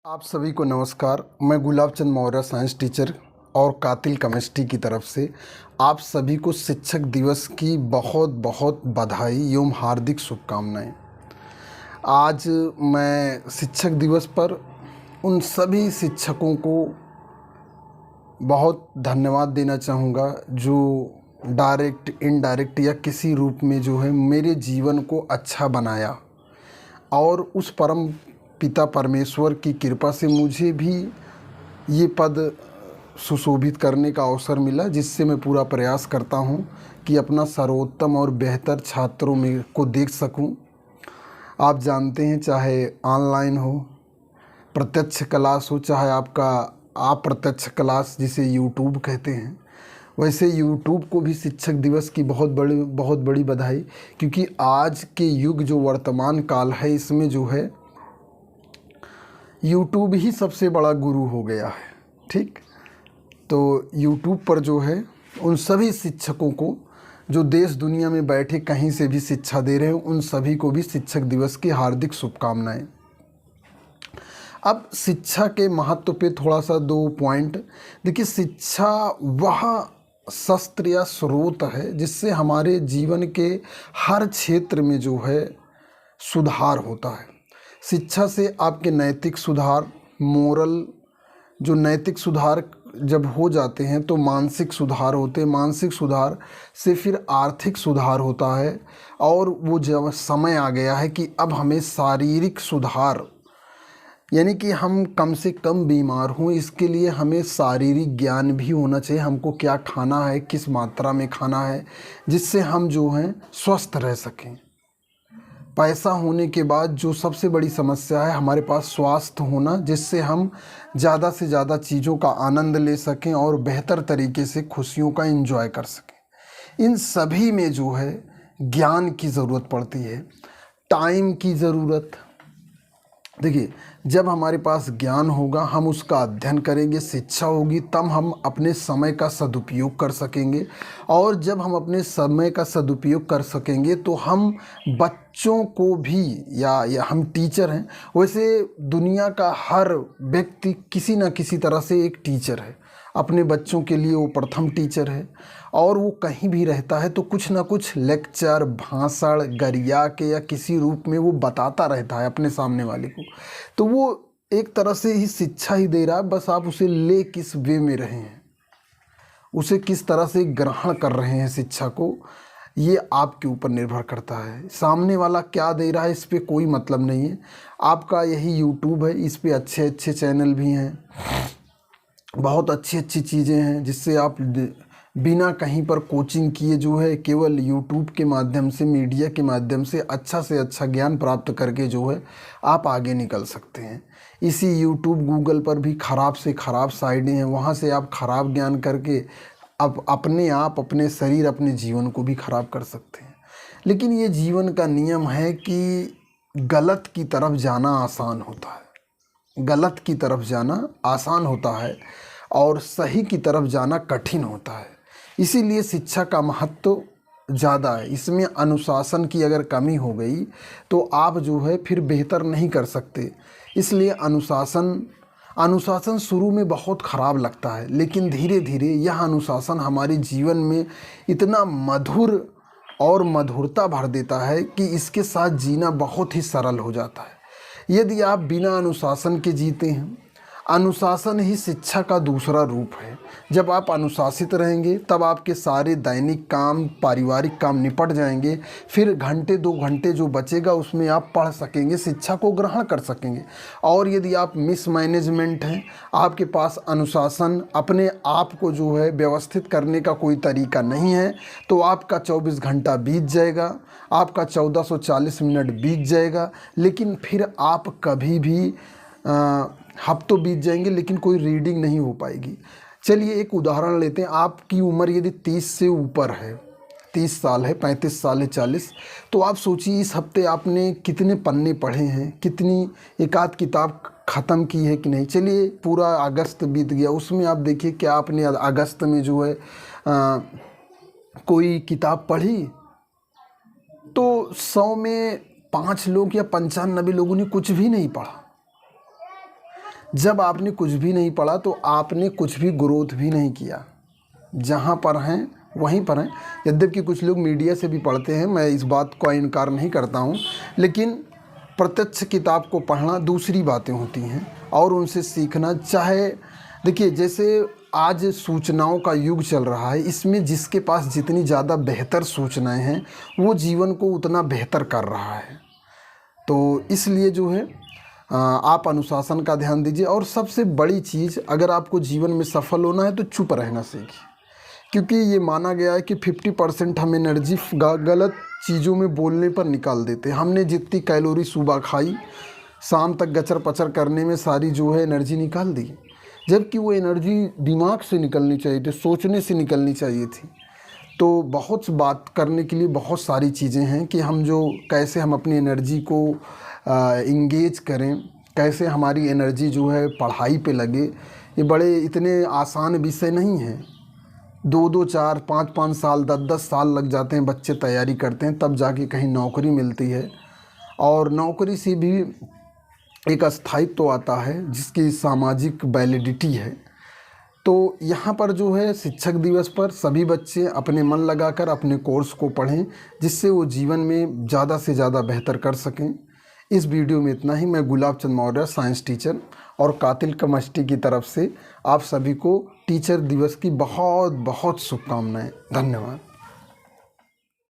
आप सभी को नमस्कार। मैं गुलाब चंद मौर्य, साइंस टीचर और कातिल केमिस्ट्री की तरफ से आप सभी को शिक्षक दिवस की बहुत बहुत बधाई एवं हार्दिक शुभकामनाएं। आज मैं शिक्षक दिवस पर उन सभी शिक्षकों को बहुत धन्यवाद देना चाहूँगा जो डायरेक्ट, इनडायरेक्ट या किसी रूप में जो है मेरे जीवन को अच्छा बनाया, और उस परम पिता परमेश्वर की कृपा से मुझे भी ये पद सुशोभित करने का अवसर मिला, जिससे मैं पूरा प्रयास करता हूँ कि अपना सर्वोत्तम और बेहतर छात्रों में को देख सकूँ। आप जानते हैं, चाहे ऑनलाइन हो, प्रत्यक्ष क्लास हो, चाहे आपका अप्रत्यक्ष क्लास जिसे यूट्यूब कहते हैं, वैसे यूट्यूब को भी शिक्षक दिवस की बहुत बड़ी बधाई। क्योंकि आज के युग जो वर्तमान काल है, इसमें जो है यूट्यूब ही सबसे बड़ा गुरु हो गया है। ठीक, तो यूट्यूब पर जो है उन सभी शिक्षकों को जो देश दुनिया में बैठे कहीं से भी शिक्षा दे रहे हैं, उन सभी को भी शिक्षक दिवस की हार्दिक शुभकामनाएं। अब शिक्षा के महत्व पे थोड़ा सा दो पॉइंट। देखिए, शिक्षा वह शस्त्र या स्रोत है जिससे हमारे जीवन के हर क्षेत्र में जो है सुधार होता है। शिक्षा से आपके नैतिक सुधार, मोरल जो नैतिक सुधार जब हो जाते हैं तो मानसिक सुधार होते हैं, मानसिक सुधार से फिर आर्थिक सुधार होता है, और वो जब समय आ गया है कि अब हमें शारीरिक सुधार, यानी कि हम कम से कम बीमार हों, इसके लिए हमें शारीरिक ज्ञान भी होना चाहिए। हमको क्या खाना है, किस मात्रा में खाना है, जिससे हम जो हैं स्वस्थ रह सकें। पैसा होने के बाद जो सबसे बड़ी समस्या है हमारे पास स्वास्थ्य होना, जिससे हम ज़्यादा से ज़्यादा चीज़ों का आनंद ले सकें और बेहतर तरीके से खुशियों का एंजॉय कर सकें। इन सभी में जो है ज्ञान की ज़रूरत पड़ती है, टाइम की ज़रूरत। देखिए, जब हमारे पास ज्ञान होगा, हम उसका अध्ययन करेंगे, शिक्षा होगी, तब हम अपने समय का सदुपयोग कर सकेंगे। और जब हम अपने समय का सदुपयोग कर सकेंगे तो हम बच्चों को भी, या हम टीचर हैं, वैसे दुनिया का हर व्यक्ति किसी न किसी तरह से एक टीचर है। अपने बच्चों के लिए वो प्रथम टीचर है, और वो कहीं भी रहता है तो कुछ ना कुछ लेक्चर, भाषण, गरिया के या किसी रूप में वो बताता रहता है अपने सामने वाले को। तो वो एक तरह से ही शिक्षा ही दे रहा है, बस आप उसे ले किस वे में रहे हैं, उसे किस तरह से ग्रहण कर रहे हैं शिक्षा को, ये आपके ऊपर निर्भर करता है। सामने वाला क्या दे रहा है इस पे कोई मतलब नहीं है। आपका यही यूट्यूब है, इस पे अच्छे अच्छे चैनल भी हैं, बहुत अच्छी अच्छी चीज़ें हैं, जिससे आप बिना कहीं पर कोचिंग किए जो है केवल यूट्यूब के माध्यम से, मीडिया के माध्यम से अच्छा ज्ञान प्राप्त करके जो है आप आगे निकल सकते हैं। इसी यूट्यूब, गूगल पर भी ख़राब से ख़राब साइटें हैं, वहाँ से आप ख़राब ज्ञान करके अब अपने शरीर, अपने जीवन को भी ख़राब कर सकते हैं। लेकिन ये जीवन का नियम है कि गलत की तरफ जाना आसान होता है, गलत की तरफ जाना आसान होता है और सही की तरफ जाना कठिन होता है। इसीलिए शिक्षा का महत्व ज़्यादा है। इसमें अनुशासन की अगर कमी हो गई तो आप जो है फिर बेहतर नहीं कर सकते। इसलिए अनुशासन शुरू में बहुत ख़राब लगता है, लेकिन धीरे धीरे यह अनुशासन हमारे जीवन में इतना मधुर और मधुरता भर देता है कि इसके साथ जीना बहुत ही सरल हो जाता है। यदि आप बिना अनुशासन के जीते हैं, अनुशासन ही शिक्षा का दूसरा रूप है। जब आप अनुशासित रहेंगे तब आपके सारे दैनिक काम, पारिवारिक काम निपट जाएंगे। फिर घंटे 2 घंटे जो बचेगा उसमें आप पढ़ सकेंगे, शिक्षा को ग्रहण कर सकेंगे। और यदि आप मिसमैनेजमेंट हैं, आपके पास अनुशासन, अपने आप को जो है व्यवस्थित करने का कोई तरीका नहीं है, तो आपका 24 घंटा बीत जाएगा, आपका 1440 मिनट बीत जाएगा, लेकिन फिर आप कभी भी हफ्तों बीत जाएंगे लेकिन कोई रीडिंग नहीं हो पाएगी। चलिए एक उदाहरण लेते हैं। आपकी उम्र यदि 30 से ऊपर है, 30 साल है, 35 साल है, 40, तो आप सोचिए इस हफ्ते आपने कितने पन्ने पढ़े हैं, कितनी एक आध किताब ख़त्म की है कि नहीं। चलिए पूरा अगस्त बीत गया, उसमें आप देखिए क्या आपने अगस्त में जो है कोई किताब पढ़ी। तो 100 में 5 लोग या 95 लोगों ने कुछ भी नहीं पढ़ा। जब आपने कुछ भी नहीं पढ़ा तो आपने कुछ भी ग्रोथ भी नहीं किया। जहाँ पर हैं वहीं पर हैं। यद्यपि कुछ लोग मीडिया से भी पढ़ते हैं, मैं इस बात का इनकार नहीं करता हूँ, लेकिन प्रत्यक्ष किताब को पढ़ना दूसरी बातें होती हैं और उनसे सीखना। चाहे देखिए, जैसे आज सूचनाओं का युग चल रहा है, इसमें जिसके पास जितनी ज़्यादा बेहतर सूचनाएं हैं वो जीवन को उतना बेहतर कर रहा है। तो इसलिए जो है आप अनुशासन का ध्यान दीजिए। और सबसे बड़ी चीज़, अगर आपको जीवन में सफल होना है तो चुप रहना सीखिए, क्योंकि ये माना गया है कि 50% हम एनर्जी गलत चीज़ों में बोलने पर निकाल देते हैं। हमने जितनी कैलोरी सुबह खाई, शाम तक गचर पचर करने में सारी जो है एनर्जी निकाल दी, जबकि वो एनर्जी दिमाग से निकलनी चाहिए थी, सोचने से निकलनी चाहिए थी। तो बहुत बात करने के लिए बहुत सारी चीज़ें हैं कि हम जो कैसे हम अपनी एनर्जी को इंगेज करें, कैसे हमारी एनर्जी जो है पढ़ाई पे लगे। ये बड़े इतने आसान विषय नहीं हैं। 2-2, 4, 5-5 साल, 10-10 साल लग जाते हैं, बच्चे तैयारी करते हैं, तब जाके कहीं नौकरी मिलती है। और नौकरी से भी एक स्थायित्व आता है जिसकी सामाजिक वैलिडिटी है। तो यहाँ पर जो है शिक्षक दिवस पर सभी बच्चे अपने मन लगाकर अपने कोर्स को पढ़ें, जिससे वो जीवन में ज़्यादा से ज़्यादा बेहतर कर सकें। इस वीडियो में इतना ही। मैं गुलाब चंद मौर्य, साइंस टीचर और कातिल कमस्टी की तरफ से आप सभी को टीचर दिवस की बहुत बहुत शुभकामनाएं। धन्यवाद।